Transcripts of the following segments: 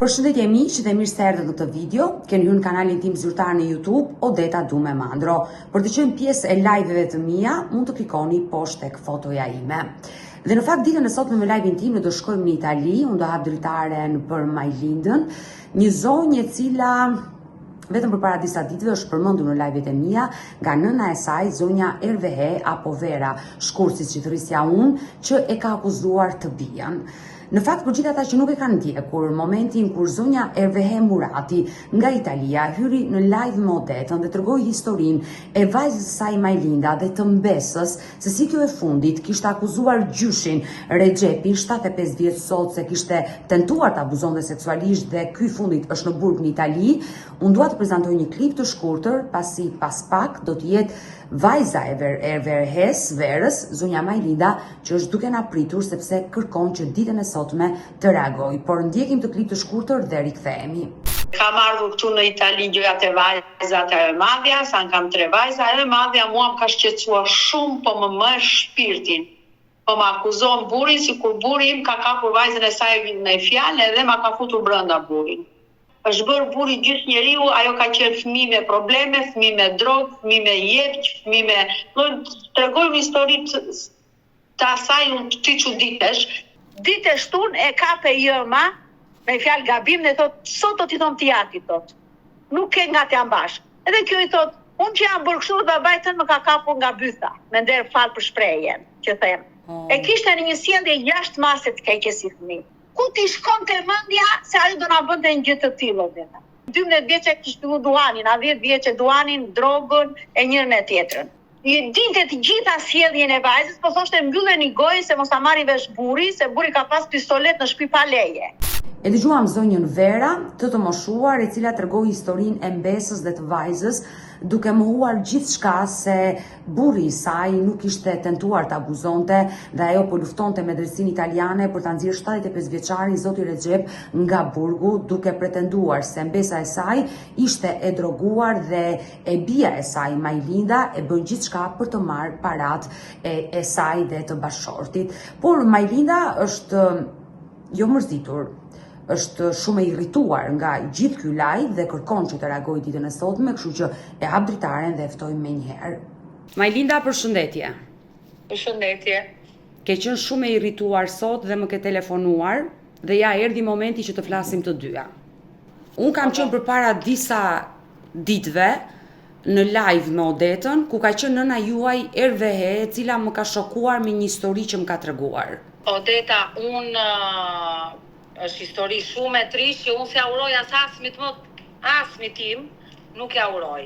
Përshëndetje miq dhe mirë se erdhët në këtë video. Keni hyrë në kanalin tim zyrtar në YouTube, Odeta Dume Mandro. Për të qenë pjesë e live-eve të mia, mund të klikoni poshtë tek fotoja ime. Dhe në fakt ditën e sotme me live-in tim ne do shkojmë në Itali, unë do hap dritaren për Majlindën, një zonjë e cila vetëm përpara disa ditëve është përmendur në live-et e mia nga nëna e saj, zonja Ervehe apo Vera Shkurci, si thrisja unë, që e ka akuzuar të bijën. Në fakt, për gjithë ata që nuk e kanë ndjekur momentin kur zonja Ervehe Murati nga Italia hyri në live me Odetën dhe tregoi historinë e vajzës së saj Majlinda dhe të mbesës se si kjo e fundit kishte akuzuar gjyshin Rexhepi, 75 vjeç sot, se kishte tentuar të abuzonte seksualisht dhe ky fundit është në burg në Itali. Unë dua të prezantoj një klip të shkurtër, pasi pas pak do të jetë vajza e Verës, zonja Majlinda, që është duke na pritur sepse kërkon që ditën e sotme të reagoj. Por ndjekim të klip të shkurtër dhe rikthehemi. Kam ardhur këtu në Itali gjërat e vajzat e madhja, sa kam 3 vajza, e madhja mua më ka shqetësuar shumë, po më merr shpirtin. Po më akuzon burri, sikur burri im ka kapur vajzën e saj në fjalë edhe ma ka futur brenda burrin. Është bërë burri gjithë njeriu, ajo ka qenë fëmijë me probleme, fëmijë me drogë, fëmijë me jep, fëmijë me... Tregoj një histori të asaj unë ti çuditesh. Ditë shtun e kape jëma, me fjalë gabim, dhe thot, sot do t'i thon t'i thot. Nuk ke nga t'jam bashkë. Edhe kjo i thot, unë që jam bërë kështu dhe babajtën më ka kapur nga bytha, me nder falë për shprehjen, që them. E kishte në një sjellje jashtë maset të keqe si fëmijë. Ku t'i shkon të mendja se ajo do na bënte një gjë të tillë Odeta. 12 vjeçë kishte filluar duanin, a 10 vjeçë duanin, drogën e njërin e tjetrën. I dinte të gjitha sjelljen e vajzës, po thoshte mbylleni gojën se mos ta marri vesh burri, se burri ka pas pistolet në shtëpi pa leje. E dëgjuam zonjën Vera, të moshuar, e cila tregoi historinë e mbesës dhe të vajzës, duke mohuar gjithçka se burri i saj nuk ishte tentuar të abuzonte dhe ajo po luftonte me drejtsinë italiane për ta nxjerrë 75 vjeçarin zoti Rexhep nga burgu, duke pretenduar se mbesa e saj ishte e droguar dhe e bija e saj Majlinda e bën gjithçka për të marrë parat e saj dhe të bashortit. Por Majlinda është jo mërzitur, është shumë e irrituar nga gjithë ky live dhe kërkon që të reagojë ditën e sotme, kështu që e hap dritaren dhe e ftoj menjëherë. Majlinda, përshëndetje. Përshëndetje. Ke qenë shumë e irrituar sot dhe më ke telefonuar dhe ja erdhi momenti që të flasim të dyja. Unë kam qenë përpara disa ditëve në live me Odetën, ku ka qenë nëna juaj Ervehe, e cila më ka shokuar me një histori që më ka treguar. Odeta, unë është histori shumë e trisht që unë se uroj asmit tim, nuk ja uroj.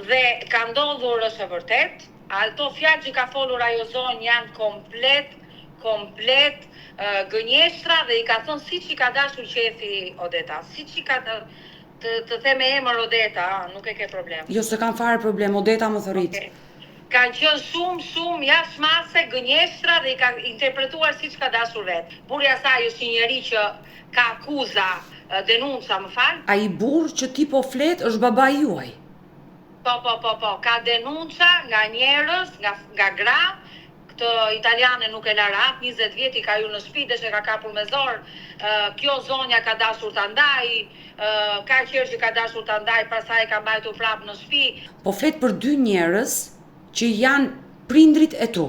Dhe ka ndodhur është e vërtet, ato fjalë që ka folur ajo zonjë janë komplet gënjeshtra dhe i ka thënë siç i ka dashur qefi Odeta, siç i ka të them me emër Odeta, nuk e ke problem. Jo, se kam fare problem, Odeta më thërit. Okay. Kanë qenë shumë jashtëmase, gënjeshtra dhe i ka interpretuar siç ka dashur vetë. Burri i saj është një njerëz që ka akuza, denunca, më fal. Ai burr që ti po flet është babai juaj. Po, ka denunca nga njerëz, nga gra. Këtë italiane nuk e la rahat, 20 vjet i ka hyrë në shtëpi, dhe ka kapur me zor. Kjo zonja ka dashur ta ndajë, ka qenë që ka dashur ta ndajë, pastaj ka mbajtur prapë në shtëpi. Po flet për 2 njerëz që janë prindrit e tu.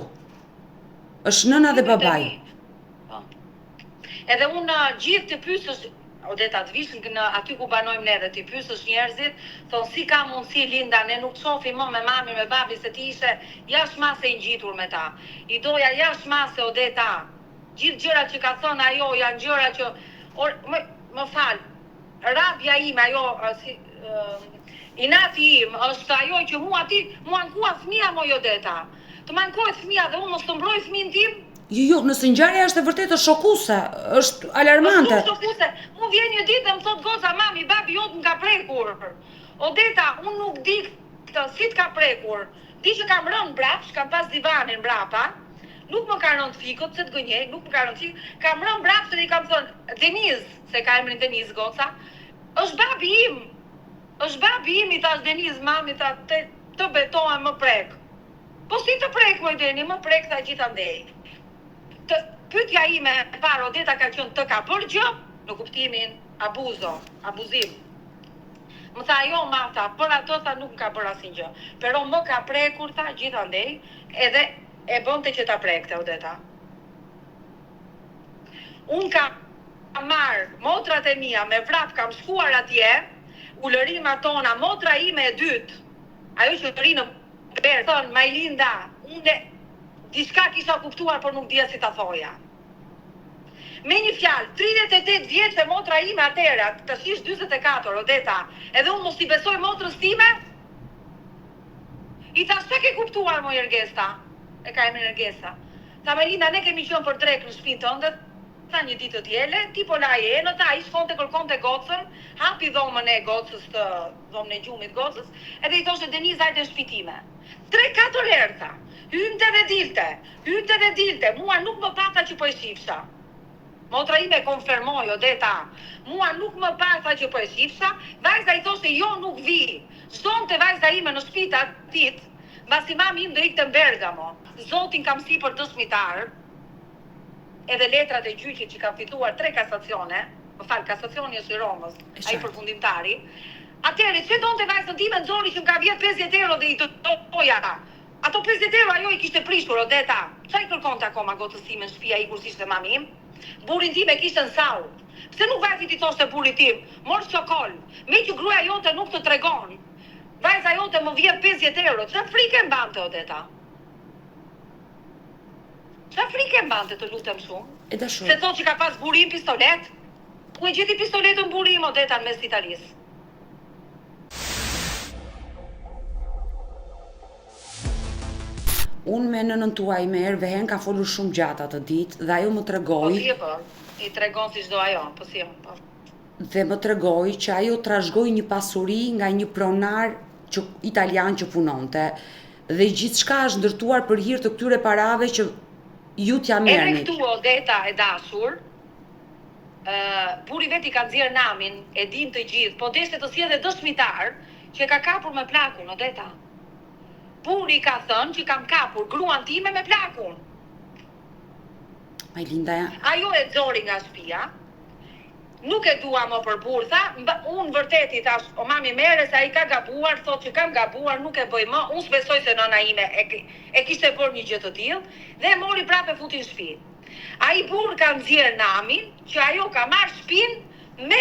Është nëna dhe babai. Edhe unë gjithë të pyesësh, Odeta, të vish aty ku banojmë ne dhe të pyesësh njerëzit, thonë si ka mundësi Linda, ne nuk shohim më me mami, me babi, se ti ishe jashtëmase i ngjitur me ta. I doja jashtëmase Odeta. Gjithë gjërat që ka thënë ajo janë gjëra që më fal. Rabja ime, ajo inati im është ajo që mua nkua fëmia moj Odeta. Të mankohet fëmia dhe unë mos të mbroj fëmin tim. Jo, nëse ngjarja është e vërtetë shokuese, është alarmante. Është shokuese. Mu vjen një ditë dhe më thot goca, mami, babi jot më ka prekur. Odeta, unë nuk di si të ka prekur. Di që kam rënë mbrapsh, kam pas divanin mbrapa. Nuk më ka rënë fikut, se të gënjej, nuk më ka rënë fikut. Kam rënë mbrapsh dhe i kam thënë, Deniz, se ka emrin Deniz goca, është babi im. Është babi im, i thash Deniz, mami, të betohem më prek. Po si të prek, moj Deni, më prek tha gjithandej. Pyetja ime e parë, Odeta, ka qenë të ka bërë gjë, në kuptimin abuzim. Më tha, jo, Marta, për ato tha nuk ka bërë asnjë gjë. Pero më ka prekur, tha, gjithandej, edhe e bënte që ta prekte, Odeta. Unë kam marrë motrat e mia me vrap, kam shkuar atje, ulërimat tona, motra ime e dytë, ajo që rri në berë, thonë, Majlinda, unë diçka kisha kuptuar, por nuk dija si ta thoja. Me një fjalë, 38 vjeç e motra ime atëra, tash ish 44, Odeta, edhe unë mos i besoj motrës time? I thash, çka ke kuptuar, mo Ergesta? E ka emrin Ergesta. Tha, Majlinda, ne kemi qenë për drek në shtëpinë tënde, tha një ditë të tjele, ti po la e në ta, i shkonte kërkonte gocën, hapi dhomën e gocës të dhomën e gjumit gocës, edhe i thoshe Deniz hajde në shtëpi time. 3-4 herë tha, hynte dhe dilte, mua nuk më pata që po e shifsha. Motra ime konfermoj, Odeta, mua nuk më pata që po e shifsha, vajza i thoshe jo nuk vi, zonte vajza ime në shtëpi atit, mbasi mami im do ikte në Bergamo. Zotin kam si për dëshmitar, edhe letrat e gjyqit që kam fituar 3 kasacione, kasacioni është i Romës, ai përfundimtari. Atëherë, që donte vajzën time nxori që më ka vjet 50 euro dhe i të toja. Ato 50 euro ajo i kishte prishur, Odeta. Çfarë i kërkonte akoma gocës time në shtëpi ai kur ishte mami im? Burrin tim e kishte në sau. Pse nuk vajti ti thoshte burrit tim, mor çokol, me që gruaja jote nuk të tregon. Vajza jote më vjet 50 euro. Çfarë frikë mbante, Odeta? Çfarë frikë mbante, të lutem shumë? Se thotë që ka pas burim pistolet? Ku e gjeti pistoletën burim, Odeta, në mes të Italisë? Unë me nënën tuaj me herë vehen ka folur shumë gjatë atë ditë dhe ajo më tregoi. Po si e po? I tregon si çdo ajo, po si po. Dhe më tregoi që ajo trashëgoi një pasuri nga një pronar italian që punonte dhe gjithçka është ndërtuar për hir të këtyre parave që ju t'ja merrni. Edhe këtu, Odeta e dashur, buri veti ka nxjerr namin, e din të gjithë, po deshte të sjellë dëshmitar që e ka kapur me plakun, Odeta. Buri ka thënë që kam kapur gruan time me plakun. Majlinda, ajo e nxori nga shtëpia. Nuk e dua më për burr, tha, unë vërtet i thash, o mami merre se ai ka gabuar, thotë që kam gabuar, nuk e bëj më. Unë s'besoj se nëna ime e kishte bërë një gjë të tillë dhe e mori prapë futi në shtëpi. Ai burr ka nxjerr namin që ajo ka marrë shtëpinë me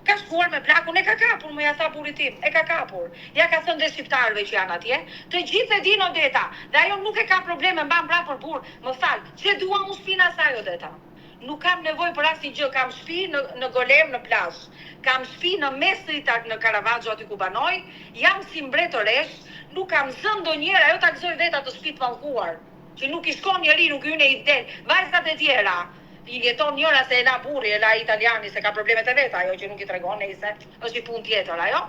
ka shkuar me plakun, e ka kapur, më ja tha burrit tim, e ka kapur. Ja ka thënë dhe shqiptarëve që janë atje, të gjithë e din, Odeta, dhe ajo nuk e ka probleme, mban brap për burr. Më fal, çe dua unë shtëpinë asaj, Odeta. Nuk kam nevojë për asnjë gjë, kam shtëpi në Golem në plazh. Kam shtëpi në mes të Itak në Caravaggio aty ku banoj, jam si mbretëresh, nuk kam zënë ndonjëherë, ajo ta gëzoi vetë atë shtëpi të mallkuar, që nuk i shkon njeri, nuk hyne i del. Vajzat e tjera i jeton njëra se e la burri, e la italiani, se ka problemet e veta, ajo që nuk i tregon nejse, është një punë tjetër ajo,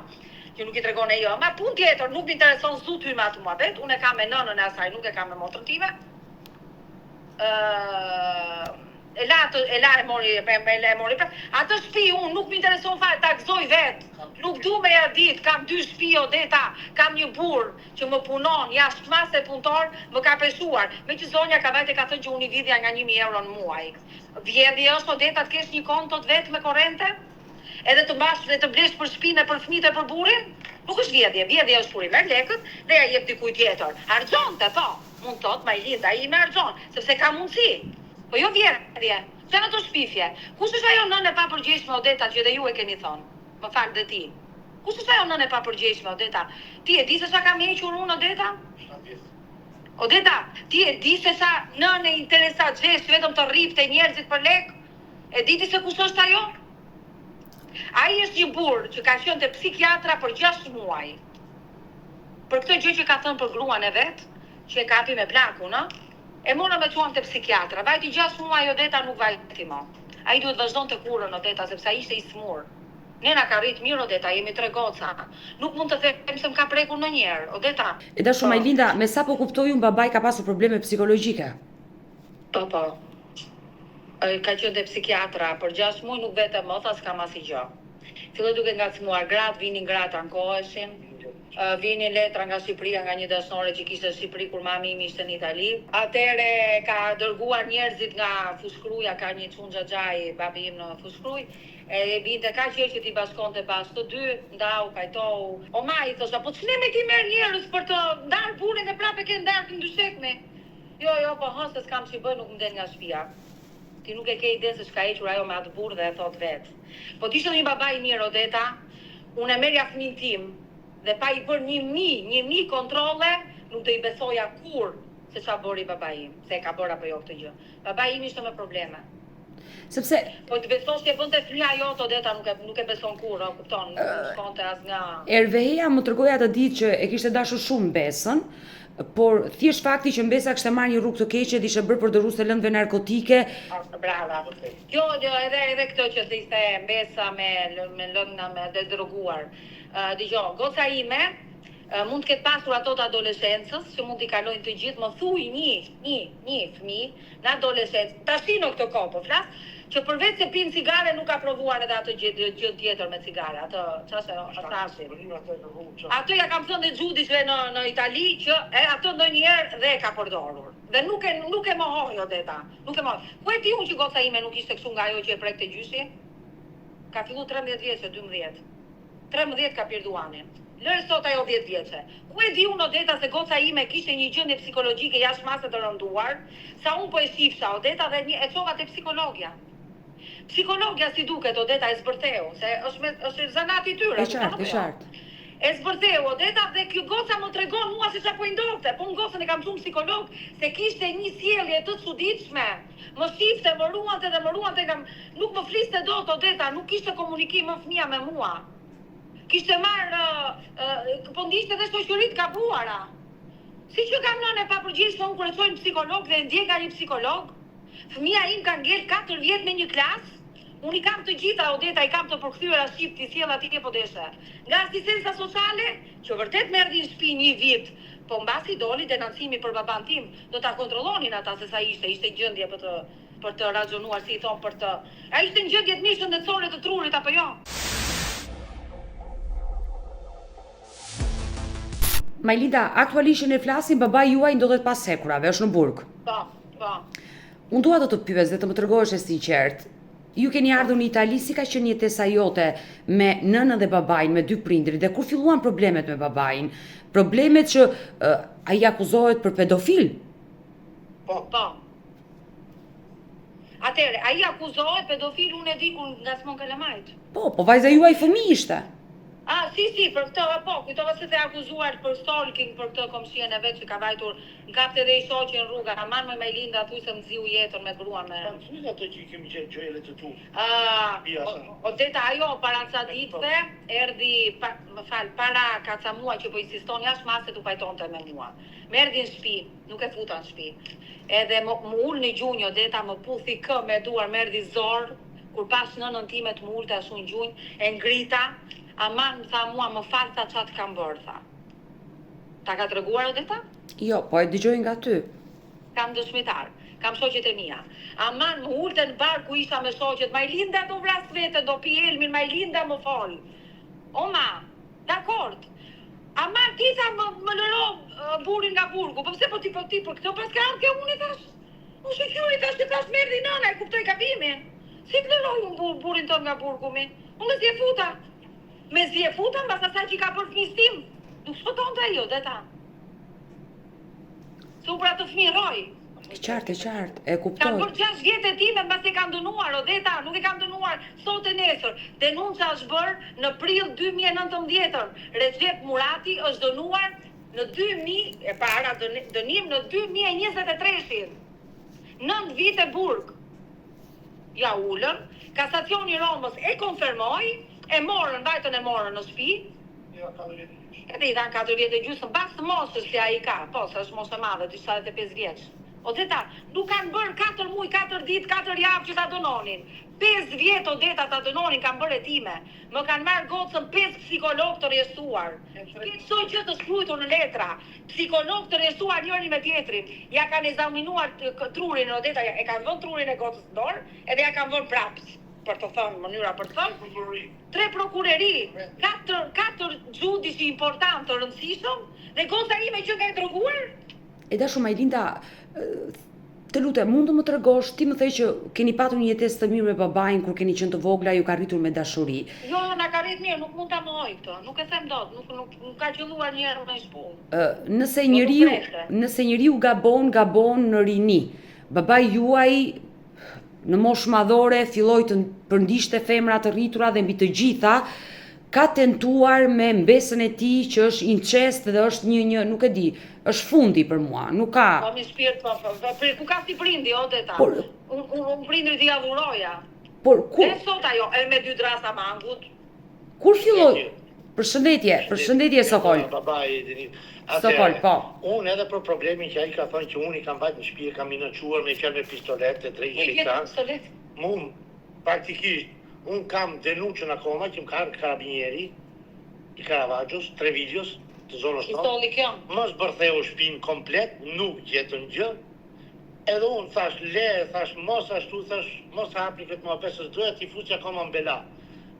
që nuk i tregon e jo. Ma punë tjetër, nuk më intereson zut hyme atë muhabet, unë e kam me nënën e asaj, nuk e kam me motrën time. E la e mori atë shtëpi, unë nuk më intereson fare, ta gëzoj vetë. Nuk du me ja dit, kam 2 shtëpi, Odeta, kam një burr që më punon, jashtë masë punëtor, më ka peshuar. Me që zonja ka vajte ka thënë që unë i vidhja nga 1.000 euro në muaj. Vjedhje është, Odeta, të kesh një kontot vetë me korrente? Edhe të mbash dhe të blesh për shtëpinë, për fëmijët e për burrin? Nuk është vjedhje, vjedhje është kur i merr lekët dhe ja jep dikujt tjetër. Harxhonte, po. Mund thot Majlinda, ai më harxhon, sepse ka mundësi. Po jo vjedhje. Çe në të shpifje. Kush është ajo nënë e papërgjegjshme, Odeta, që dhe ju e keni thonë? Më fal dhe ti. Kush është ajo nënë e papërgjegjshme, Odeta? Ti e di se sa kam hequr unë, Odeta? Odeta, ti e di se sa nënë e interesat gjesh vetëm të rrifte njerëzit për lek? E di ti se kush është ajo? Ai është një burr që ka qenë te psikiatra për 6 muaj. Për këtë gjë që ka thënë për gruan e vet, që e kapi me plakun, ë? E mora me çuan te psikiatra. Vajti 6 muaj, Odeta, nuk vajti më. Ai duhet vazhdonte kurrën, Odeta, sepse ai ishte i smur. Nena ka rrit mirë, Odeta, jemi 3 goca. Nuk mund të them se më ka prekur ndonjëherë, Odeta. E dashur Majlinda, me sa po kuptoj unë babai ka pasur probleme psikologjike. Po. Ka qenë te psikiatra për 6 muaj, nuk vete më, tha s'kam asnjë gjë. Filloi duke ngacmuar gratë, vinin gratë, ankoheshin. Vinin letra nga Shqipëria, nga një dashnore që kishte në Shqipëri kur mami imi ishte në Itali. Atëre ka dërguar njerëzit nga Fushkruja, ka një çun xhaxhai babi im në Fushkruj. E binte ka që t'i bashkonte pas të dy, ndau, kajtou. O ma i thosha, po ç'ne me ti merr njerëz për të ndarë punën e prapë ke ndarë të ndyshekme. Jo, po se s'kam që bëj, nuk më del nga shtëpia. Ti nuk e ke ide se çka hequr ajo me atë burrë dhe e thot vet. Po ti ishte një babai mirë Odeta, unë e merja fëmin tim dhe pa i bërë 1000 kontrolle, nuk do i besoja kur se ç'a bëri babai im, se e ka bërë apo jo këtë gjë. Babai im ishte me probleme. Sepse Po të besosh që bënte fëmia jote Odeta nuk e beson kur, kupton, nuk shkonte as nga. Erveheja më tregoi atë ditë që e kishte dashur shumë Besën, por thjesht fakti që Besa kishte marrë një rrugë të keqe dhe ishte bërë përdoruese të lëndëve narkotike. Brava. Jo, edhe këtë që ishte Besa me lëndë me të droguar. Dëgjoj, goca ime mund të ketë pasur ato të adoleshencës, që mund t'i kalojnë të gjithë, më thuj një fëmijë në adoleshencë, tashi në këtë kohë po flas, që përveç se pinë cigare nuk ka provuar edhe atë gjë tjetër me cigare, atë çfarë ato ja kam thënë xhudisve në Itali që ato ndonjëherë dhe e ka përdorur. Dhe nuk e mohoj Odeta, nuk e mohoj. Ku e di unë që goca ime nuk ishte kështu nga ajo që e prekte gjyshi? Ka filluar 13 vjeçë, 12. 13 ka pirë duanin. Lërë sot ajo 10 vjeçe. Ku e di unë Odeta se goca ime kishte një gjendje psikologjike jashtëmase të rënduar, sa unë po e shifsha Odeta dhe e çova te psikologja. Psikologja si duket Odeta e zbërtheu, se është zanati i tyre. E qartë. E zbërtheu Odeta dhe kjo goca më tregon mua se çfarë po i ndodhte. Po unë gocën e kam shumë psikolog se kishte një sjellje të çuditshme. Më shifte, më ruante, nuk më fliste dot Odeta, nuk kishte komunikim më fëmia me mua. Kishte marrë, po ndishte dhe shoqërit gabuara. Si që kam nënë e papërgjithshme unë kur e çoj në psikolog dhe ndjej nga një psikolog, fëmia im ka ngel 4 vjet me një klasë, unë i kam të gjitha Odeta, i kam të përkthyera shqip ti sjell atje po deshe. Nga asistenca sociale, që vërtet më erdhi në shtëpi një vit, po mbasi doli denancimi për baban tim, do ta kontrollonin ata se sa ishte gjendje për të raxhonuar, si i thon, për të. Ai ishte në gjendje të mirë shëndetësore të trurit apo jo? Majlinda, aktualisht ne flasim, babai juaj ndodhet pas hekurave, është në burg. Po. Unë dua të pyes dhe të më tregohesh e sinqert. Ju keni ardhur në Itali, si ka qenë jetesa jote me nënën dhe babain, me dy prindrit, dhe kur filluan problemet me babain? Problemet që ai akuzohet për pedofil? Po. Atëre, ai akuzohet pedofil, unë e di kur ngacmon kalamajt. Po vajza juaj fëmijë ishte. Si, për këtë, po, kujtova se të akuzuar për stalking për këtë komshien e vetë që ka vajtur, në kapte dhe i shoqi në rruga, aman me Majlinda, thuj se më ziu jetën me gruan me. Në ato që i kemi gjetë gjëjele të tu. Odeta, ajo, para ca ditëve, erdi, para ka ca muaj që po insiston jashtëmase të pajtonte me mua. Më erdi në shtëpi, nuk e futa në shtëpi. Edhe më ul në gjunjë, Odeta, më puthi kë me duar, më erdi zorë, kur pas nënën time të më ulte ashtu në gjunjë, e ngrita. Aman, tha mua, më falë tha qatë kam bërë, tha. Ta ka të reguar Odeta? Jo, po e dëgjoj nga ty. Kam dëshmitar, kam shoqet e mia. Aman, më ulte në barë ku isha me shoqet, Majlinda do vras vete, do pi elmin, Majlinda më folë. O ma, dakord. Aman, ti tha më lëro burin nga burgu, po pse po ti për këto pas ka ardhë ke unë i thash. Unë shqyri thash që pas merdi nëna, e kuptoj gabimin. Si të lëroj unë burin ton nga burgu mi? Unë si e futa. Me si e futa, mbas asaj që i ka bërë fëmijës tim. Nuk shpoton të ajo, Odeta. Se u pra të fëmijë roj. E qartë, e kuptoj. Kanë bërë 6 vjetë e time, mbas e kanë dënuar, Odeta, nuk e kanë dënuar sot e nesër. Denunca është bërë në prill 2019. Recep Murati është dënuar në 2000, e para dënim në 2023. 9 vite burg. Ja ullën, Kasacioni Romës e konfirmoi, vajtën e morën në shtëpi. Ja, 4 vjetë gjysë. Edhe i dhanë 4 vjetë gjysë, mbas të mosës që ai ka, po, se është mosë e madhe, 75 vjeç. Odeta, nuk kanë bërë 4 muaj, 4 ditë, 4 javë që ta dënonin. 5 vjetë Odeta ta dënonin, kanë bërë etime. Më kanë marrë gocën 5 psikolog të rjestuar. Kësoj që të shkruajtur në letra. Psikolog të rjestuar njëri me tjetrin. Ja kanë ezaminuar trurin Odeta, e kanë vënë trurin e gocës në dorë, edhe ja kanë vënë prapë. për të thënë, mënyra për të thënë, Prokurori. 3 prokureri, 4 gjudisi important të rëndësishëm, dhe goca ime që nga e droguar. E dashu Majlinda, të lutem, mund të më tregosh, ti më the që keni patur një jetesë të mirë me babain kur keni qenë të vogla, ju ka rritur me dashuri. Jo, na ka rrit mirë, nuk mund ta mohoj këtë. Nuk e them dot, nuk ka qelluar një herë me shpull. Nëse njeriu gabon në rini. Babai juaj në moshë madhore filloi të përndishte femra të rritura dhe mbi të gjitha ka tentuar me mbesën e tij që është incest dhe është një nuk e di, është fundi për mua, nuk ka. Po mi shpirt, ku ka si prindi, o deta? Unë prindrit i adhuroja. Por kur? E sot ajo, e me 2 drasa mangut. Kur filloi? Përshëndetje Sokol. Sokol, po. Unë edhe për problemin që ai ka thënë që unë i kam bajt në shtëpi, kam minaquar me qenë me pistolet të drejtë shejtan. Mund praktikisht unë kam denuncën akoma që më ka ardhur karabinieri i Karavaggjos, 3 videos të zonës tonë. Pistolli kjo. Mos bërtheu shtëpinë komplet, nuk gjetën gjë. Edhe unë thash mos ashtu, mos hapni këtë muhabet se doja t'i fuçi akoma në bela.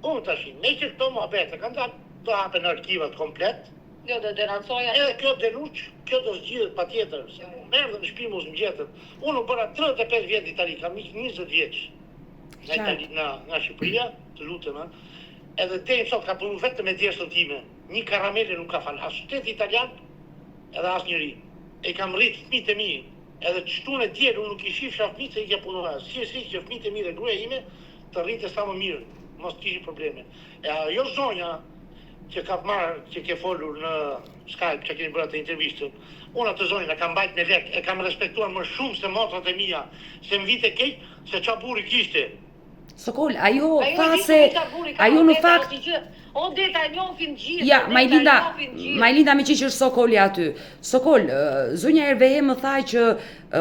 Unë tash, me që këto muhabete kanë do hapen arkivat komplet. Jo, do denoncoja. Edhe kjo denuncë, kjo do zgjidhet patjetër, se merr në shtëpi mos ngjetet. Unë u bëra 35 vjet në Itali, kam 20 vjeç. Në Itali, nga Shqipëria, të lutem, edhe deri sot ka punu vetëm me djersën time. Një karamele nuk ka fal, as shtet italian, edhe as njëri. E kam rrit fëmijët e mi, edhe çtun e diel unë nuk i shifsha fëmijët se i ka punuar. Si që fëmijët e mi dhe gruaja ime të rrinte sa më mirë, mos kishin probleme. E ajo zonja që ka marrë, që ke folur në Skype, që keni bërë atë intervistën, unë atë zonjën e kam bajt me lek, e kam respektuar më shumë se motrat e mia, se më vite keq, se qa burri kishte. Sokol, ajo tha se ajo në fakt o deta e njohin gjithë. Ja, Majlinda me që është Sokoli aty. Sokol, zonja Ervehe më tha që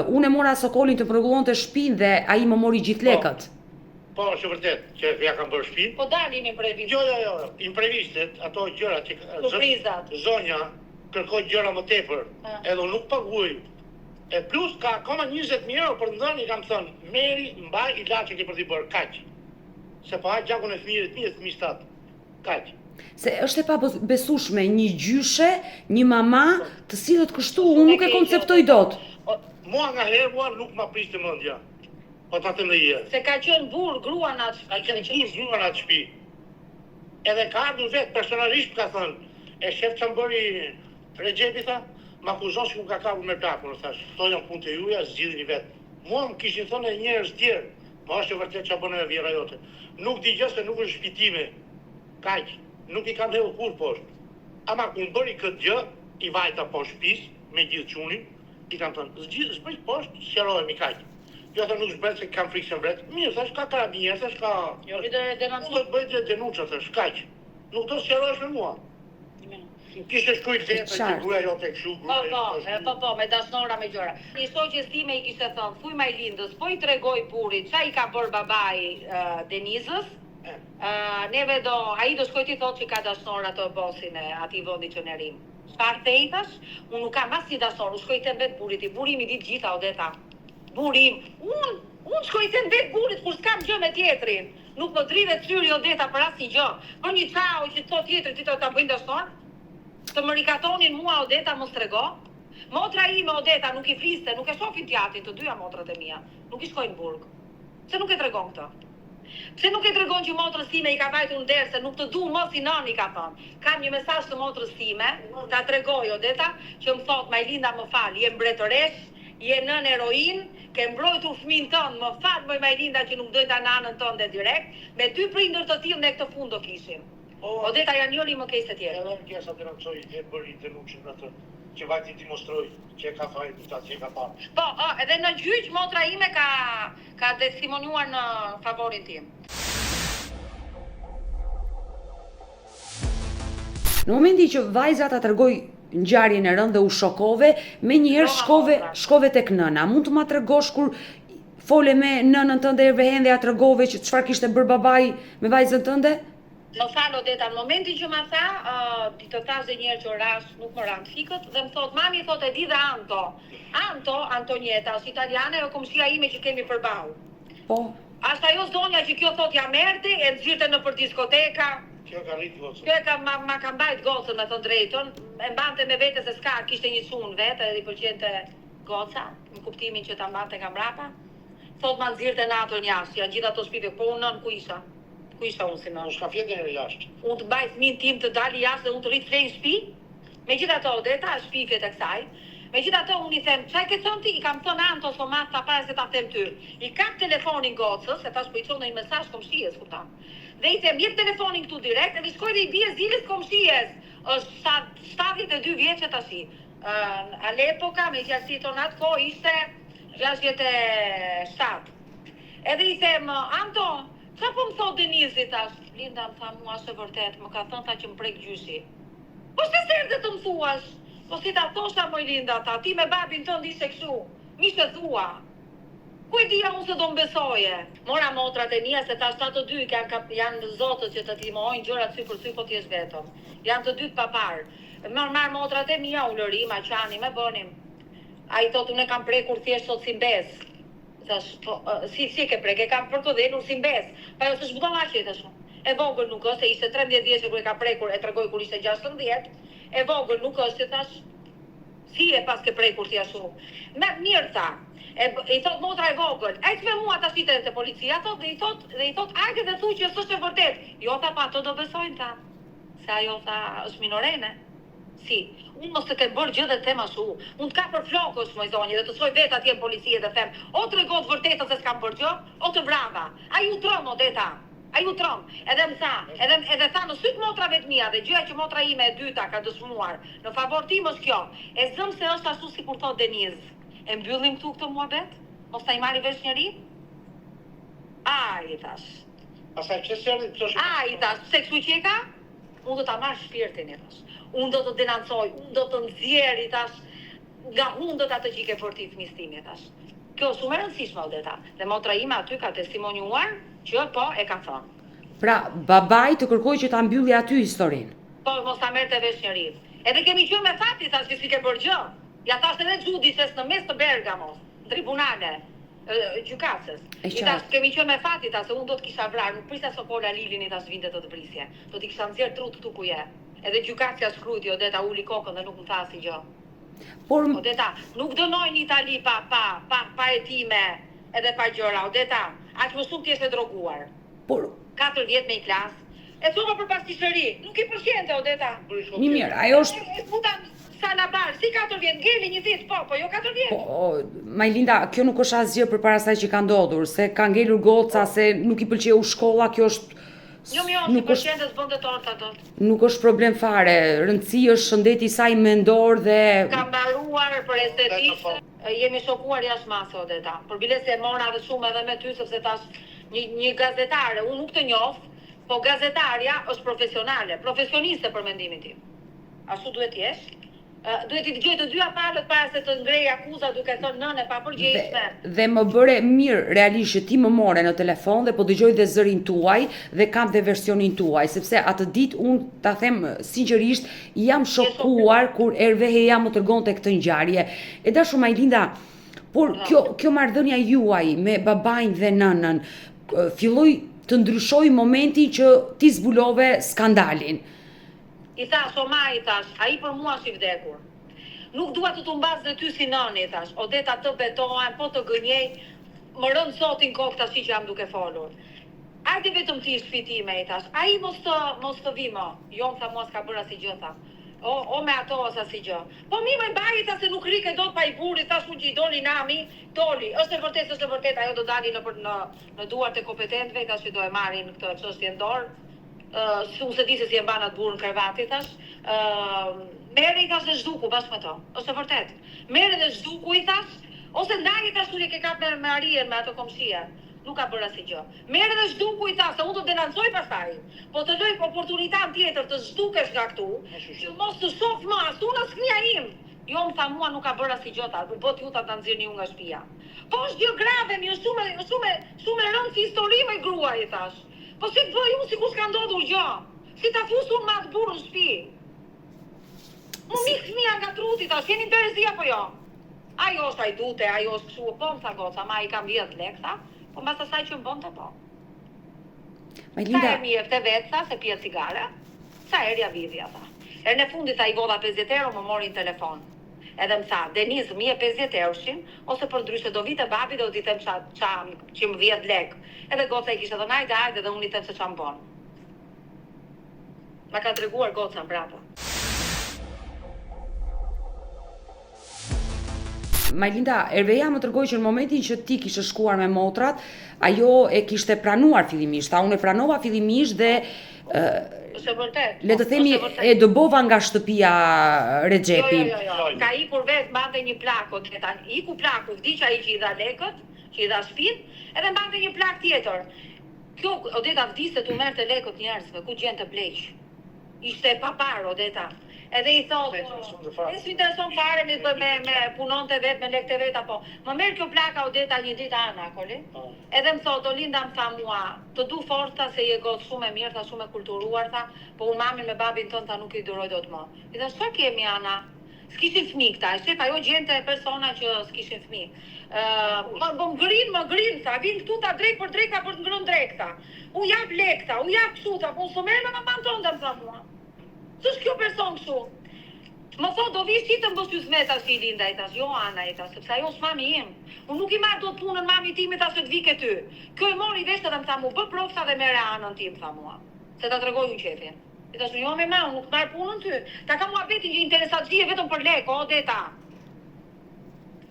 unë e mora Sokolin të përrregullonte shtëpinë dhe ai më mori gjithë lekët. Po, është vërtet që ja kam bërë shtëpinë. Po dalin imprevistet. Jo, imprevistet, ato gjëra që zonja kërkoi gjëra më tepër, edhe unë nuk paguaj. E plus ka akoma 20.000 euro për ndërnë i kam thënë, meri, mbaj, i la që ke për t'i bërë, kaq. Se pa hajt gjakun e fëmijët shtatë, kaq. Se është e pa besueshme një gjyshe, një mama të sillet kështu, unë nuk e konceptoj dot. Mua nga herë nuk ma priste mendja. Po ta të ndëje. Se ka qenë burr grua në atë shtëpi. Ka qenë grua në atë shtëpi. Edhe ka ardhur vetë personalisht ka thënë, e shef që më bëri Regjepi tha, më akuzon që më ka kapur me plakun, thash, to janë punë të juaja, zgjidhni vetë. Mua më kishin thënë njerëz tjerë, po është vërtet çfarë bën vjera jote. Nuk di gjë se nuk është shpitime. Kaq, nuk i kam dhënë kur poshtë. Ama kur bëri këtë gjë, i vajta poshtë shtëpisë me gjithë çunin, i kam thënë, zgjidh poshtë, sqarohemi kaq. Jo thë nuk zbret se kam frikë se mbret. Mirë, thash ka karabinier, thash ka. Jo, denuncë. Do të bëj denuncë, thash, kaq. Nuk do të sqarohesh me mua. Kishte shkruajt letra që gruaja jote kështu. Po, me dashnora me gjëra. Një shoqes time i kishte thënë, thuj Majlindës, po i tregoj burrit ç'a i ka bërë babai Denizës. Neve ai do shkoj ti thotë që ka dashnora të bosin e atij vendi që ne rim. Çfarë thejtash? Unë nuk kam asnjë dashor, shkoj të mbet burrit, burimi dit gjitha Odeta. Burim, unë shkoj të mbet burrit kur s'kam gjë me tjetrin. Nuk më dridhet syri Odeta për asnjë gjë. Po një çao që thot tjetri ti ta bëjnë dashor? Të më rikatonin mua Odeta mos trego. Motra ime Odeta nuk i fliste, nuk e shohin teatrin të dyja motrat e mia. Nuk i shkojnë në burg. Pse nuk e tregon këtë? Pse nuk e tregon që motrës time i ka vajtur në derë se nuk të du mos i nani ka thënë. Kam një mesazh të motrës time, ta tregoj Odeta, që më thot Majlinda më fal, je mbretëresh, je nën heroin, ke mbrojtur fëmin tënd, më fal më Majlinda që nuk dojta nanën tënde direkt, me 2 prindër të tillë ne këtë fund do kishim. Odeta janë njëri më keq se tjerë. Edhe në pjesa denoncoj e bëri denuncën atë, që vajti ti mostroj që e ka fajt ata që e ka parë. Po, edhe në gjyq motra ime ka testimoniuar në favorin tim. Në momenti që vajza ta tregoi ngjarjen e rëndë dhe u shokove, menjëherë shkove tek nëna. Mund të ma tregosh kur fole me nënën tënde Ervehen dhe ja tregove që çfarë kishte bërë babai me vajzën tënde? Më fal Odeta, në momentin që ma tha, ti të thash dhe njerë që rash nuk më ranë fikët, dhe më thot, mami thot e di dhe Antonieta, është italiane, e komshia ime që kemi përbau. Po. Ashtë ajo zonja që kjo thot ja merti, e nxirte në për diskoteka. Kjo ka rrit gocën. Kjo ma ka mbajt gocën, me thënë drejton. E mbante me vete se s'ka, kishte një sun vete, edhe i pëlqente goca, në kuptimin që ta mbante ka mbrapa. Thot ma nxirte natën jashtë, janë gjitha ato shpive, po unë ku isha? Ku isha unë si në? Unë s'ka fjetë njërë jashtë. Unë të mbaj fëmin tim të dali jashtë dhe unë të rritë flejnë shpi. Me gjitha to, dhe ta shpifjet e kësaj. Me gjitha to, unë i them, qaj ke thënë ti? I kam thënë anë të somat ta pare se ta them ty. I kap telefonin gocës, se ta shpojqon në një mesazh komshijes, kuptam. Dhe i them, jep telefonin këtu direkt, edhe shkoj dhe i bie zilis komshijes. Është 72 vjeqe tashi. Alepoka, me gjasi tonë atë ko, ishte 67. Edhe i them, Anto, qa po më thot Denizi tash? Linda më tha mua se vërtet, më ka thënë ta që më prek gjyshi. Po shte serde të më thuash? Po si ta thosha moj Linda ta, ti me babin tënd ishe kështu, mishte thua. Ku e dija unë se do më besoje? Mora motrat e mia se tash të dy janë zotët që të ti mohojnë gjërat sy për sy po t'jesh vetëm. Janë të dy të papar. Marr motrat e mia, u lëri, ma qani, me bënim. A i thot, unë e kam prekur thjesht sot si mbes. Thash, po, si ke prek, e kam për të dhenur si mbes. Pa jo se shbudon aqe, thash. E vogël nuk është, se ishte 13 vjeçë kur e ka prekur, e tregoj kur ishte 16. E vogël nuk është, thash. Si e pas ke prekur ti ashtu? Me mirë tha. I thot motra e vogël, ec me mua tash te policia, thot dhe i thot, hajde dhe thuaj që s'është e vërtet. Jo tha, pa ato do besojnë ta. Se ajo tha, është minorene. Si, unë mos të kem bërë gjë dhe të them ashtu. Unë të ka për flokës, moj zonjë, dhe të shkoj vet atje në policie dhe them, o tregot vërtetën se s'kam bërë gjë, o të vrava. Ai u tron Odeta. Ai u tron. Edhe më tha, edhe tha në syt motrave të mia dhe gjëja që motra ime e dyta ka dëshmuar në favor tim është kjo. E zëm se është ashtu sikur thot Deniz. E mbyllim këtu këtë muhabet? Mos ta i marri vesh njëri? Ai thash. Pastaj ç'është erdhi thosh? Ai thash, pse kështu që e ka? Unë do ta marr shpirtin e thash. Unë do të denancoj, unë do të nxjerr i thash nga hundët atë që i ke bërë ti fëmis tim e thash. Kjo është shumë e rëndësishme Odeta. Dhe motra ime aty ka testimonjuar që po e ka thënë. Pra, babai të kërkoi që ta mbylli aty historinë. Po mos ta merrte vesh njëri. Edhe kemi qenë me fati thash që si ke bërë gjë. Ja thash edhe xhudises në mes të Bergamos, në tribunale gjykatës. I thash kemi qenë me fati thash se unë do të kisha vrarë, nuk prisa Sokola Lilin i thash vinte të vrisje. Do t'i kisha nxjerr trut këtu ku je. Edhe gjykatësia shkruajti Odeta uli kokën dhe nuk më tha asgjë. Por Odeta, nuk dënojnë Itali pa etime edhe pa gjëra. Odeta, aq më shumë ti je droguar. Por 4 vjet me i klas. E thua për pastisherie, nuk i pëlqente Odeta. mirë, ajo është E futan salabar, si 4 vjet, ngeli një vit, po jo 4 vjet. Po, Majlinda, kjo nuk është asgjë përpara asaj që ka ndodhur, se ka ngelur goca, se nuk i pëlqeu shkolla, kjo është Jo, si pëlqente s'bënte torta dot. Nuk është problem fare, rëndësi është shëndeti i saj mendor dhe Ka mbaruar për estetikë. Jemi shokuar jashtë masë Odeta. Për biles e mora dhe shumë edhe me ty sepse tash një gazetare, unë nuk të njoh, po gazetarja është profesionale, profesioniste për mendimin tim. Ashtu duhet jesh. Duhet i dëgjoj të dyja palët para se të ngrej akuza duke thënë nënë pa përgjegjshme. dhe më bëre mirë realisht që ti më more në telefon dhe po dëgjoj dhe zërin tuaj dhe kam dhe versionin tuaj, sepse atë ditë unë ta them sinqerisht jam shokuar kur Erveheja më tregonte këtë ngjarje. E dashur Majlinda, por kjo marrëdhënia juaj me babain dhe nënën filloi të ndryshoi momentin që ti zbulove skandalin. I thash, o ma, i thash, a i për mua është i vdekur. Nuk dua të mbas dhe ty si nëni, i thash. Odeta të betohen, po të gënjej, më rënd sotin kokë tash që jam duke folur. Ajde vetëm ti shpitime, i thash. A i mos të vimo. Jo, më tha mua s'ka bërë asnjë gjë, tha. O me ato ose asnjë gjë. Po mi më mbaj tha se nuk rike dot pa i burrit, tash unë që i doli nami, doli. Është e vërtet, ajo do dali në duart e kompetentëve, tash që do e marrin këtë çështje në dorë. Unë se di se si e mban atë burrën kravati tash. Merre i thash dhe zhduku bashkë me to. Është e vërtet. Merre dhe zhduku i thash, ose ndaje tash kur e ke kap me Arien me ato komshie. Nuk ka bërë asnjë gjë. Merre dhe zhduku i thash, se unë do denancoj pastaj. Po të loj oportunitet tjetër të zhdukesh nga këtu, që mos të shoh më as unë as fëmia im. Jo, më tha mua nuk ka bërë asnjë gjë ta, po ju ta nxirrni ju nga shtëpia. Po është gjë grave, më shumë e rëndë si histori më gruaj i thash. Po si të bëj unë sikur s'ka ndodhur gjë? Si ta fus unë me atë burrë në shtëpi? Mu mik fëmia nga truti tash, jeni në Terezi apo jo? Ajo është ajdute, ajo është kështu, po më tha goca, ma i kam 10 lekë, tha. Po mbas asaj që më bënte po. Sa Majlinda, herë mi jepte vetë, tha, se pije cigare, sa herë ja vidhja, tha. Herën e fundit tha, i godha 50 euro, më mori në telefon. Edhe më tha, Deniz, mi e 50 euroshin, ose për ndryshe do vite babi dhe do t'i them qa 10 lek. Edhe goca i kishte thënë, hajde, dhe unë i them se qa më bon. Ma ka treguar goca mbrapa. Majlinda, Erveja më tërgoj që në momentin që ti kishe shkuar me motrat, ajo e kishte pranuar fillimisht, unë e pranova fillimisht dhe Është vërtet. le të themi e dëbova nga shtëpia Rexhepi. Jo. Ka ikur vetë, mbante një plak, iku plaku, vdiqa i që i dha lekët, që i dha shtëpinë, edhe mbante një plak tjetër. Kjo, Odeta, vdiste t'u merrte lekët njerëzve, ku gjente bleq. Ishte papar, Odeta. Edhe i thotë, e s'u intereson fare me punonte vetë, me lekët e vetë, apo. Më merr kjo plaka, Odeta, një ditë Ana, Koli. Edhe më thotë, Olinda më tha mua, të du forca se je gotë shumë e mirë, tha, shumë e kulturuar, tha, po unë mamin me babin tënë, tha, nuk i duroj dot më. I tha, çfarë kemi, Ana? S'kishin fëmijë këta, e shef, ajo gjente persona që s'kishin fëmijë. Më ngrin, tha, vin këtu ta drejt për drejt, për të ngrënë drejt, tha. U jap lek, tha, u jap kështu, tha, po s'u merr me maman tonë, tha mua. S'është kjo person kështu. Më thot, do vish ti të mbështys meta si i linda, i thash, jo Ana, i thash, sepse ajo s'mami im. Unë nuk i marr dot punën mami tim, i thash se të vi ke ty. Kjo e mori vesh edhe më tha mu, bë profsa dhe mere anën tim, tha mua. Se ta tregoj unë qefin. I thash, jo me ma, unë nuk marr punën ty. Ta ka mua vetin që interesatësie vetëm për lek, Odeta.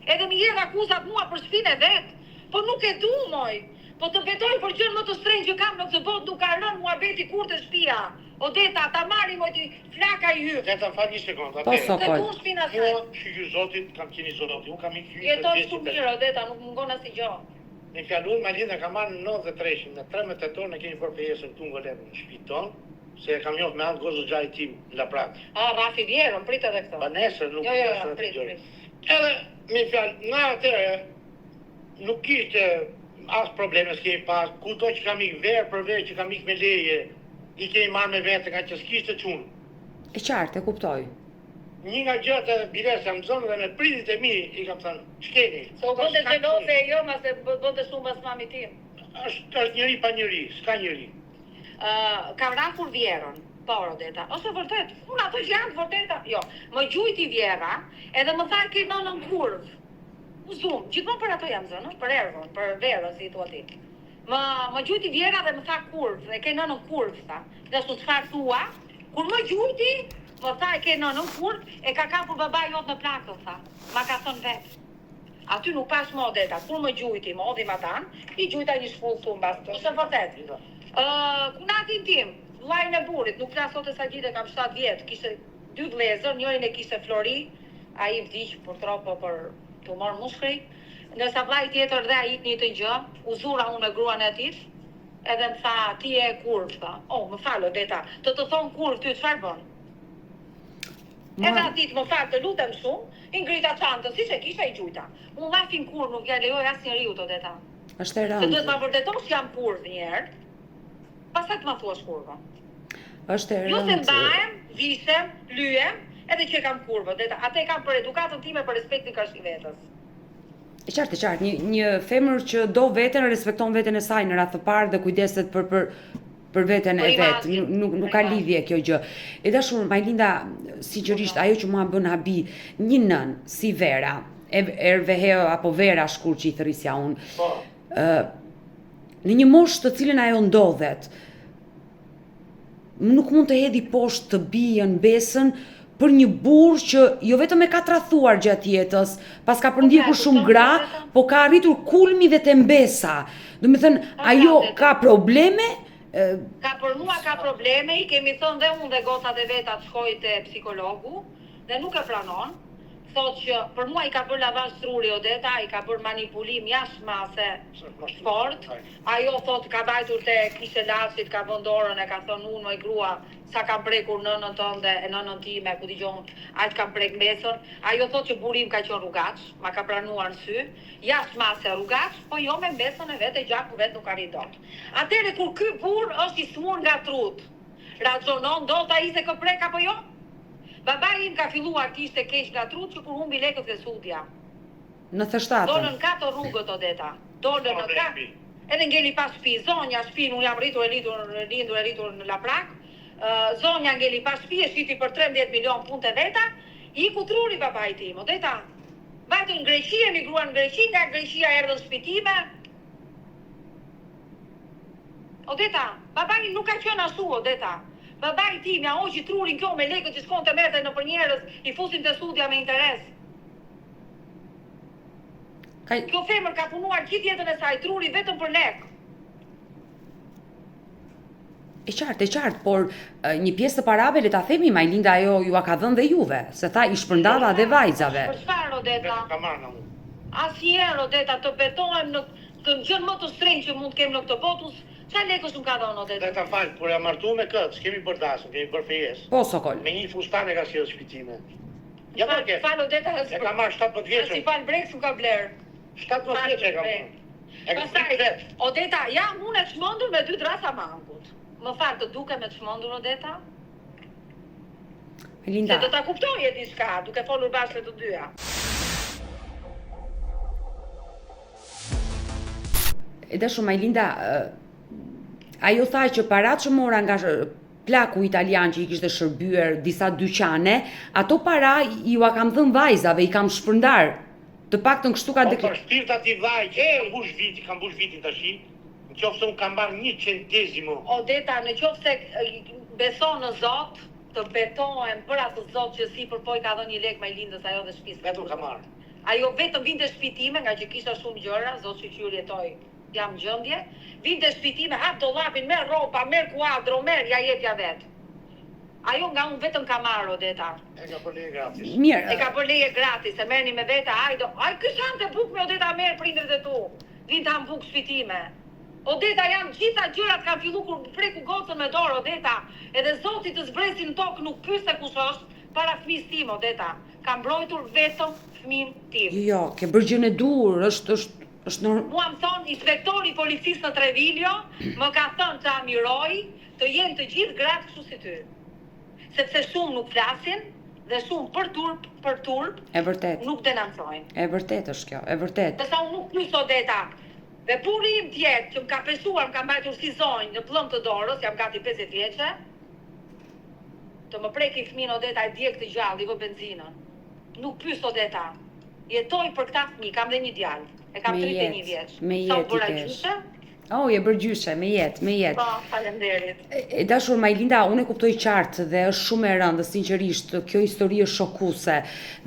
Edhe mi jedh akuzat mua për shtëpinë e vet, po nuk e du moj. Po të betoj për gjën më të shtrenjtë që kam në këtë botë nuk ka rënë mua beti kur të shtëpia. Odeta, ta marri moj ti flaka i hyr. Odeta, fal një sekondë. Po sokoj. Te shpina saj. Unë shqyqy zotit, kam qeni zotit, unë kam i qyqy. Jeton shumë mirë, Odeta, nuk mungon asnjë gjë. Në fjalë unë Majlinda ka marrë në 93-shin, në 13 tetor në kemi bërë pjesën këtu në Golemë në shtëpinë tonë, se e kam njohur me anë gozë xhai tim në Laprak. Rafi Vjerën, prit edhe këtë. Pa nesër nuk Jo, prit. Edhe me fjalë, nga atëherë nuk kishte as probleme s'kemi pas, kudo që kam ikë verë për verë që kam ikë me leje, i kemi marrë me vete nga që s'kishte çun. E qartë, e kuptoj. Një nga gjërat e biles jam zonë dhe me pritit e mi i kam thënë, shkeni. Po bënte xheloze e jo, mase bënte shumë pas mami tim. Është njëri pa njëri, s'ka njëri. Kam rakur Vjerën, po Odeta, ose vërtet, unë ato që janë vërteta, jo, më gjujti Vjera, edhe më tha ke nënën kurv. Zum, gjithmonë për ato jam zënë, për ervën, për verën, si thua ti. Më gjujti Vjera dhe më tha kurv, e ke nënën kurv, tha. Dhe su çfarë thua, kur më gjujti, më tha e ke nënën kurv, e ka kapur baba jot në plakën, tha. Ma ka thënë vetë. Aty nuk pas më Odeta, kur më gjujti, më odhi matan, i gjujta një shpull këtu mbas. Ose vërtet. Kunatin tim, vllajin e burrit, nuk flas sot e sa gjite, kam 7 vjet, kishte 2 vëllezër, njërin e kishte Flori, ai vdiq purtroppo për tumor mushkull, ndërsa vllai tjetër dhe ai ikni të gjë, u zura unë me gruan e tij, edhe më tha, ti e kurv, tha. Oh, më fal Odeta, të thon kurv ty çfarë bën? Edhe atit më fal, të lutem shumë, i ngrita çantën, siç e kishte i gjujta. Unë llafin kurv nuk ja lejoj asnjëriu Odeta. Është e Se duhet rëndë. ma vërtetosh jam kurv një herë, pastaj të ma thuash kurva. Është e Jo se rëndë. mbahem, vishem, lyhem, edhe që kam kurvë, atë e kam për edukatën time për respektin ka shi vetës. E qartë, një femër që do veten, respekton veten e saj në radhë të parë dhe kujdeset për veten e vet, nuk ka lidhje kjo gjë. E dashur Majlinda, sinqerisht ajo që mua bën habi, një nën si Vera, Erveheo apo Vera shkur që i thërisja unë. Në një moshë të cilën ajo ndodhet, nuk mund të hedhi poshtë të bijën besën për një burr që jo vetëm e ka tradhuar gjatë jetës, pas ka përndjekur shumë gra, po ka arritur kulmi dhe të mbesa. Do me thënë, ajo ka probleme. Për mua ka probleme, i kemi thënë dhe unë dhe gocat e veta të shkoj te psikologu, dhe nuk e pranon. Thot që për mua i ka bërë lavazh truri Odeta, i ka bërë manipulim jashtëmase fort. Ajo thot ka bajtur te Kishelaçit, ka vënë dorën, e ka thënë unë, oj grua, sa kam prekur nënën tënde e nënën time, ku dëgjon, aq kam prek mesën. Ajo thot që burim ka qenë rrugaç, ma ka pranuar në sy, jashtëmase rrugaç, po jo me mesën e vet e gjaku vet nuk arrin dot. Atëre kur ky burr është i smur nga trut, raxonon dot ai se ka prek apo jo? Baba im ka filluar të ishte keq nga trut që kur humbi lekët dhe sudja. 97. Dolën 4 rrugët Odeta. Dolën në 4. edhe ngeli pas shtëpi, zonja shtëpin, unë jam lindur e rritur në Laprak, zonja ngeli pas shtëpi, e shiti për 13 milion punte veta, i ku truri babai tim, Odeta. Vajtu në Greqi, emigruan në Greqi, nga Greqia erdhën shpitime. Odeta, babai nuk ka qenë ashtu, Odeta. Babai tim, ja hoqi trurin kjo me lekët që shkon të merte në për njerëz, i fusin të studia me interes. Kjo femër ka punuar gjithë jetën e saj, truri vetëm për lek. E qartë, por një pjesë të parave, le ta themi, Majlinda ajo ju a ka dhënë dhe juve, se tha i shpërndava dhe vajzave. Për çfarë, Odeta? Ka marrë në mu. Asnjëherë, Odeta, të betohem në gjën më të shtrenjtë që mund të kem në këtë botë. Çfarë lekësh më ka dhënë, Odeta? Odeta fal, kur jam martu me këtë, s'kemi bërë dasëm, kemi bërë fejes. Po, Sokol. Me një fustan e ka sjellë shpitime. Ja po ke. Fal, Odeta, E ka marrë 17 vjeçë. si fal Breks më ka bler. 17 vjeçë e ka marrë. E ka Pastaj, Odeta, jam unë e çmendur me 2 drasa mangut. Më fal, të duke me çmendur, Odeta? Majlinda. Se do ta kuptoje diçka, duke folur bashkë të dyja. E dashur Majlinda, ajo tha që parat që mora nga plaku italian që i kishte shërbyer disa dyqane, ato para ju a kam dhënë vajzave, i kam shpërndar. Të paktën kështu ka Po për shpirtat i vaj që kam mbush vitin tash. Në qoftë se unë kam marrë 1 centesimo. Odeta, në qoftë se beson në Zot, të betohem për atë Zot që si përpoj ka dhënë 1 lek Majlindës ajo dhe shtëpisë. Vetëm ka marrë. Ajo vetëm vinte shpitime, nga që kisha shumë gjëra, Zot shqyr jetoj, jam gjendje. Vinte shpitime, hap dollapin, merr rroba, merr kuadro, merr, ja jepja vet. Ajo nga unë vetëm ka marrë, Odeta. E ka për leje gratis. Mirë. E ka për leje gratis, e merrni me vete, hajde. Aj, ky hante buk me Odeta merr prindërit e tu. Vinte han buk shpitime. Odeta, jam gjitha gjërat kanë fillu kur preku gocën me dorë, Odeta. Edhe Zoti të zbresin në tokë nuk pyet se kush është para fëmijës tim, Odeta. Ka mbrojtur vetëm fëmin tim. Jo, ke bërë gjën e dur, është Mua më thonë inspektori policisë në Treviljo, më ka thënë të amiroj të jenë të gjithë gratë kështu si ty. Sepse shumë nuk flasin dhe shumë për turp, e vërtet. nuk denancojnë. E vërtet është kjo, e vërtet. Përsa unë nuk plus, Odeta. Dhe burri im tjetë që më ka pesuar, më ka mbajtur si zonjë në plëm të dorës, jam gati 50 vjeqe, të më preki fëmin, Odeta, e djeg të gjallë, i vë benzinën. Nuk pys, Odeta. Jetoj për këta fëmi, kam dhe një djalë. E kam 31 vjeç. Me Sa jetë bëra i kesh. gjyshe? Oh, je bërë gjyshe, me jetë. Po, faleminderit. E dashur Majlinda, unë e kuptoj qartë dhe është shumë e rëndë, sinqerisht, kjo histori është shokuese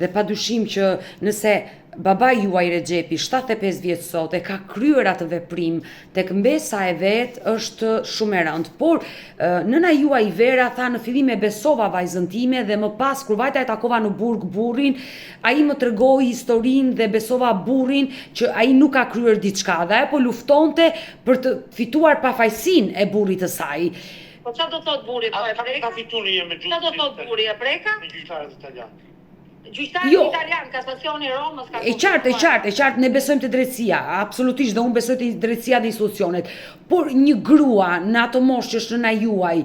dhe padyshim që nëse babai juaj Rexhepi, 75 vjeç sot, e ka kryer atë veprim tek mbesa e vet, është shumë e rëndë. Por nëna juaj Vera tha në fillim e besova vajzën time dhe më pas kur vajta e takova në burg burrin, ai më tregoi historinë dhe besova burrin që ai nuk ka kryer diçka dhe ajo po luftonte për të fituar pafajësinë e burrit të saj. Po çfarë do thot burri, po e preka? Ka fitur një me gjyqtarët. Çfarë do thot burri, e preka? Me gjyqtarët italianë. Gjyqtari italian, kasacioni i Romës ka. E qartë, ne besojmë te drejtësia, absolutisht, dhe unë besoj te drejtësia dhe institucionet. Por një grua në atë moshë që është nëna juaj,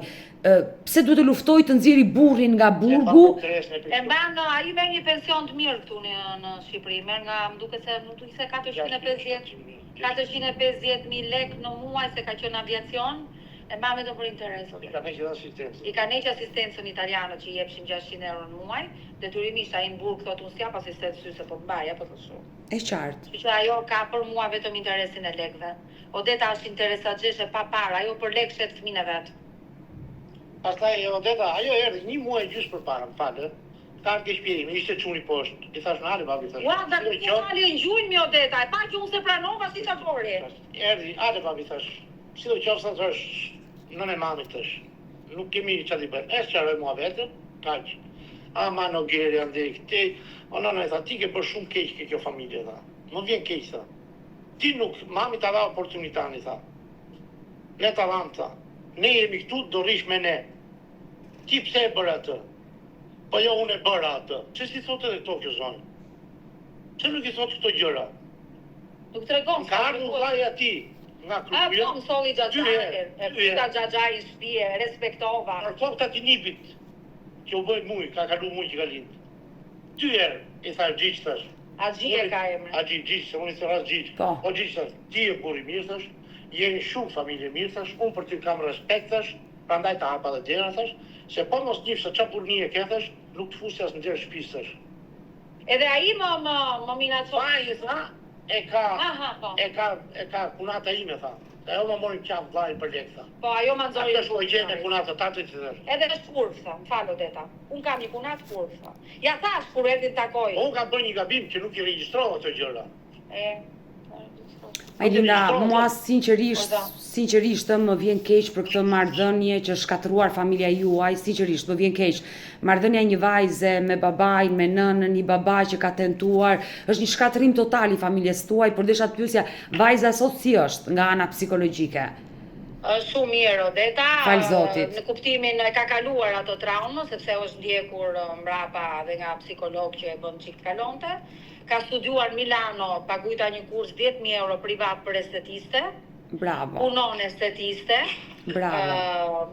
pse duhet të luftoj të nxjerrë burrin nga burgu? E mban ai merr një pension të mirë këtu në Shqipëri, merr nga, më duket se 450.000 lek në muaj se ka qenë aviacion. E mban vetëm për interes. I ka neqë asistencën. I ka neqë asistencën italiane që i jepshin 600 euro në muaj, detyrimisht ai në burg thotë unë s'jap asistencë sy se po mbaj apo të shumë. E qartë. Që ajo ka për mua vetëm interesin e lekëve. Odeta është interesatgjeshë pa parë, ajo për lekë shet fëmin e vet. Pastaj Odeta, ajo erdhi 1 muaj gjysmë përpara, më falë. Ka ardhur ke shpjerim, ishte çuni poshtë. I thash nale babi thash. Ua, da nuk fali në gjujnë mi Odeta, e pa që unë se pranova si qafori. Erdhi, ale babi thash. Si do qoftë sa thash, nën e mamit thash. Nuk kemi çfarë të bëjmë. Es çfarë mua vetëm, kaq. Ama no gjeri andej këtej. O nona e tha, ti ke bërë shumë keq ke kjo familje tha. Më vjen keq tha. Ti nuk, mami ta dha oportunitatin tha. Ne ta dham tha. Ne jemi këtu, do rish me ne. Ti pse e bërë atë? Po jo, unë e bëra atë. Që si thotë edhe këto kjo zonë? Që nuk i thotë këto gjëra? Nuk tregon. Ka ardhur vllai ati nga Krupia. A po mësoli xhaxhajen, e pita xhaxhaj në shtëpi, e respektova. Porta të nipit, që u bëj muj, ka kalu muj që ka lind. 2 herë, i thash Gjiç thash. Axhi e ka emrin. Axhi Gjiç, se unë i thras Gjiç. Po. O Gjiç thash, ti e burri mirë thash, jeni shumë familje mirë, thash, unë për ty kam respekt, thash, prandaj ta hapa dhe dera, thash, se po mos njif se çfarë burnie ke, thash, nuk të fusë as në derë shtëpisë, thash. Edhe ai më minacon. Ai tha, e ka punata ime, tha. Ajo më mori qafë vllai për lek, tha. Po, ajo më nxori. Atë shkoi gjën e punata tatë të thash. Edhe është kurf, tha, falo Deta. Unë kam një punat kurf, tha. Ja thash kur erdhi të takoj. Unë kam bërë një gabim që nuk i regjistrova ato gjëra. Majlinda, mua sinqerisht më vjen keq për këtë marrëdhënie që shkatruar familja juaj, sinqerisht më vjen keq. Marrëdhënia një vajze me babain, me nënën, një baba që ka tentuar, është një shkatrim total i familjes tuaj, por desha të pyesja, vajza sot si është nga ana psikologjike? Shumë mirë, Odeta. Fal Zotit. Në kuptimin e ka kaluar ato traumë, sepse është ndjekur mbrapa dhe nga psikolog që e bën çik kalonte. Ka studiuar Milano, pagujta një kurs 10.000 euro privat për estetiste. Bravo. Punon estetiste. Bravo.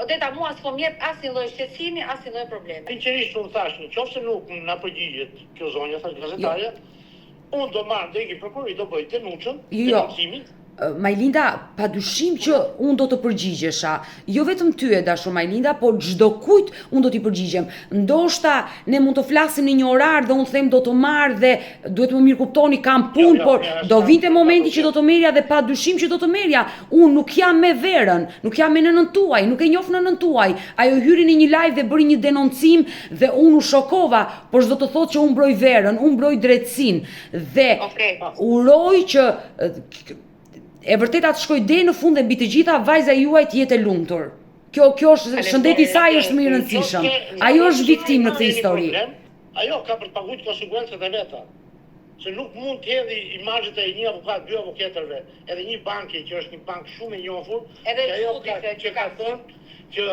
Odeta, mua s'po m'jep asnjë lloj shqetësimi, asnjë lloj problemi. Sinqerisht unë thash, nëse nuk na përgjigjet kjo zonja, thash gazetarja, unë do marr drejt prokurorit, do bëj denuncën, denuncimin. Majlinda, padyshim që unë do të përgjigjesha. Jo vetëm ty e dashur Majlinda, por çdo kujt unë do t'i përgjigjem. Ndoshta ne mund të flasim në një orar dhe unë them do të marr dhe duhet më mirë kuptoni kam punë, por do vinte momenti që do të merja dhe padyshim që do të merja. Unë nuk jam me Verën, nuk jam me nënën tuaj, nuk e njoh nënën tuaj. Ajo hyri në një live dhe bëri një denoncim dhe unë u shokova, por çdo të thotë që unë mbroj Verën, unë mbroj drejtësinë dhe uroj që e vërteta të shkoj deri në fund dhe mbi të gjitha vajza juaj të jetë e lumtur. Kjo është shëndeti i saj është më i rëndësishëm. Ajo është viktimë në këtë histori. Ajo ka për të paguajtur konsekuencat e veta. Se nuk mund të hedhë imazhet e një avokat, dy avokatërve, edhe një banke që është një bankë shumë e njohur, edhe ajo që ka thënë që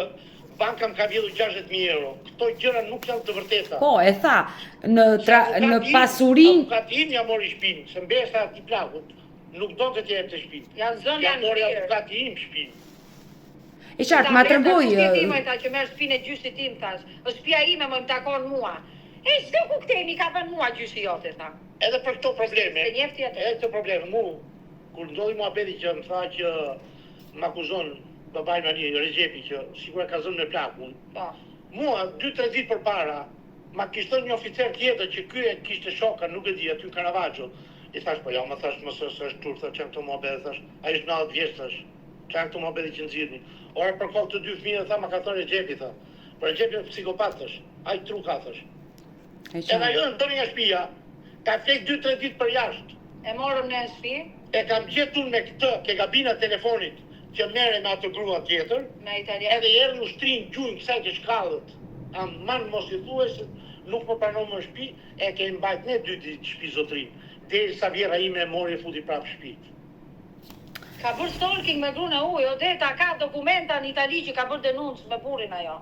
banka më ka vjedhur 60.000 euro. Këto gjëra nuk janë të vërteta. Po, e tha, në pasurinë avokati im ja mori shtëpinë, se mbesa aty plakut. Nuk do të jep të shtëpinë. Janë zënë janë mori avokati im shtëpinë. E qartë, ma tregoj. Ta që merr shtëpinë e gjyshit tim thash. Është shtëpia ime më takon mua. E s'do ku kthehemi ka vënë mua gjyshi jote tha. Edhe për këto probleme. Se njefti atë. Edhe këto probleme kur ndodhi muhabeti që më tha që më akuzon babai Mani Rexhepi që sigurisht ka zënë me plakun. Po. Mua 2-3 ditë përpara ma kishte thënë një oficer tjetër që ky e kishte shoka, nuk e di, aty në Caravaggio. I thash, po ja, më thash, mësë është turp, thash, që në këto muhabet, thash, a ishtë 90 vjeç, thash, që në këto muhabet që nëzirni. Ora për kohë të dy fëmijë, tha, ma ka thënë Rexhepi, tha. Por Rexhepi është psikopat, thash, a i tru ka, thash. Edhe ajo në tërë një shtëpia, ka flek 2-3 ditë për jashtë. E morëm në shtëpi. E kam gjetur me këtë, ke gabina telefonit, që mere me atë grua tjetër, me italian. edhe erë në shtrin gjujnë kësaj që shkallët. Manë mos i thuaj se nuk më pranon më shtëpi, e ke mbajt ne 2 ditë shtëpi zotrin. Deri sa vjera ime mori e futi prapë shtëpi. Ka bërë stalking me gruan e ujë, Odeta ka dokumenta në Itali që ka bërë denuncë me burrin ajo.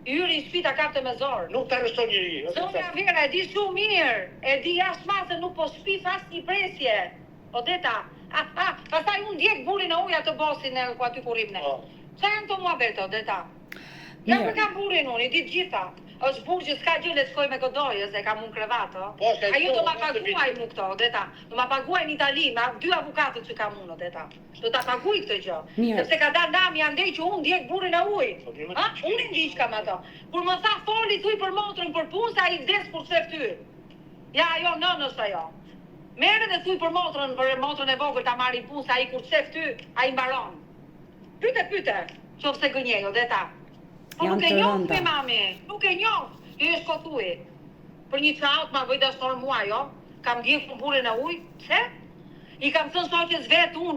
Hyri i shtëpi ta kapte me zor. Nuk ta arreston njëri. Zonja Vera e di shumë mirë, e di jashtë masë nuk po shpif as një presje. Odeta, pastaj unë ndjek burrin e ujë atë bosin e ku aty kurim ne. Çfarë janë këto muhabete, Odeta? Ja për ka burrin unë, i di të gjitha. Është burr që s'ka gjë le të shkoj me godojë, se kam unë krevat, Ajo do ma paguaj mu këto, Odeta. Do ma paguaj në Itali, me 2 avukatët që kam unë, Odeta. Do ta paguaj këtë gjë. Sepse ka dalë nami andej që unë ndjek burrin e ujit. Unë i ndiq kam ato. Kur më tha foli thuj për motrën për punë, sa i vdes kur se fty. Ja, ajo nënës ajo. Merre dhe thuj për motrën e vogël ta marrin punë, sa ai kur se fty, ai mbaron. Pyete, qofse gënjej, Odeta. Po nuk e njoh me mami, nuk e njoh. Jo e shkothuj. Për një çaut ma bëj dashur mua, jo? Kam ndjekur burrin e ujit, pse? I kam thënë shoqës vet unë,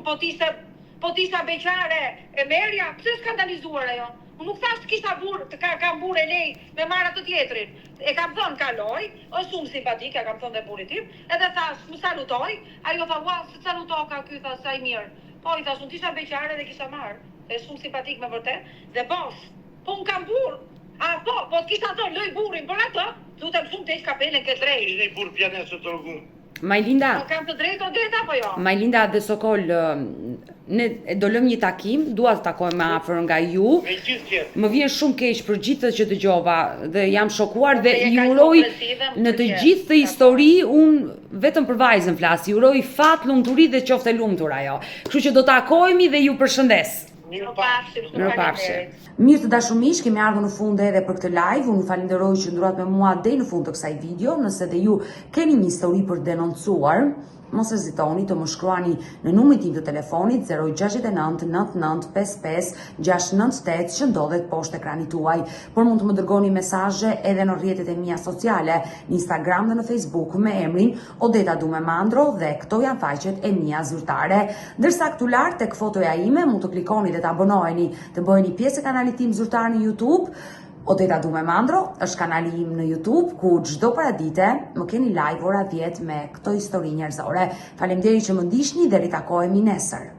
po tisha beqare e merja, pse skandalizuar ajo? Unë nuk thash kisha burr, kam burr e lej me marr atë tjetrin. E kam thënë kaloj, është shumë simpatike, kam thënë dhe burrit tim, edhe thash, më salutoj, ajo tha, "Ua, se saluto ka ky, tha, sa i mirë." Po i thash, unë tisha beqare dhe kisha marr. Është shumë simpatik me vërtet. Dhe bosh, po unë kam burr. Po të kisha thënë, loj burrin për atë, lutem shumë të heq kapelen ke drejt. Ishte një burr pianesë të rrugum. Majlinda, Kam të drejtë Odeta apo jo? Majlinda dhe Sokol, ne do lëm një takim, dua të takojmë më afër nga ju. Me gjithë tjetë. Më vjen shumë keq për gjithë që dëgjova dhe jam shokuar dhe e i ka uroj progresive, më në të pëlqen. gjithë të histori unë vetëm për vajzën flas, i uroj fat, lumturi dhe qofte lumtur ajo. Kështu që do takohemi dhe ju përshëndes. Mirupafshim. Mirë të dashur miq, kemi ardhur në fund edhe për këtë live. Unë ju falenderoj që ndruat me mua deri në fund të kësaj video. Nëse dhe ju keni një histori për denoncuar, mos hezitoni të më shkruani në numrin tim të telefonit 069 99 55 698 që ndodhet poshtë ekranit tuaj. Por mund të më dërgoni mesazhe edhe në rrjetet e mia sociale, në Instagram dhe në Facebook me emrin Odeta Dume Mandro dhe këto janë faqet e mia zyrtare. Ndërsa këtu lart tek fotoja ime mund të klikoni dhe të abonoheni, të bëheni pjesë e kanalit tim zyrtar në YouTube. Odeta Dume Mandro është kanali im në YouTube ku çdo paradite më keni live ora 10 me këto histori njerëzore. Faleminderit që më ndiqni dhe ritakohemi nesër.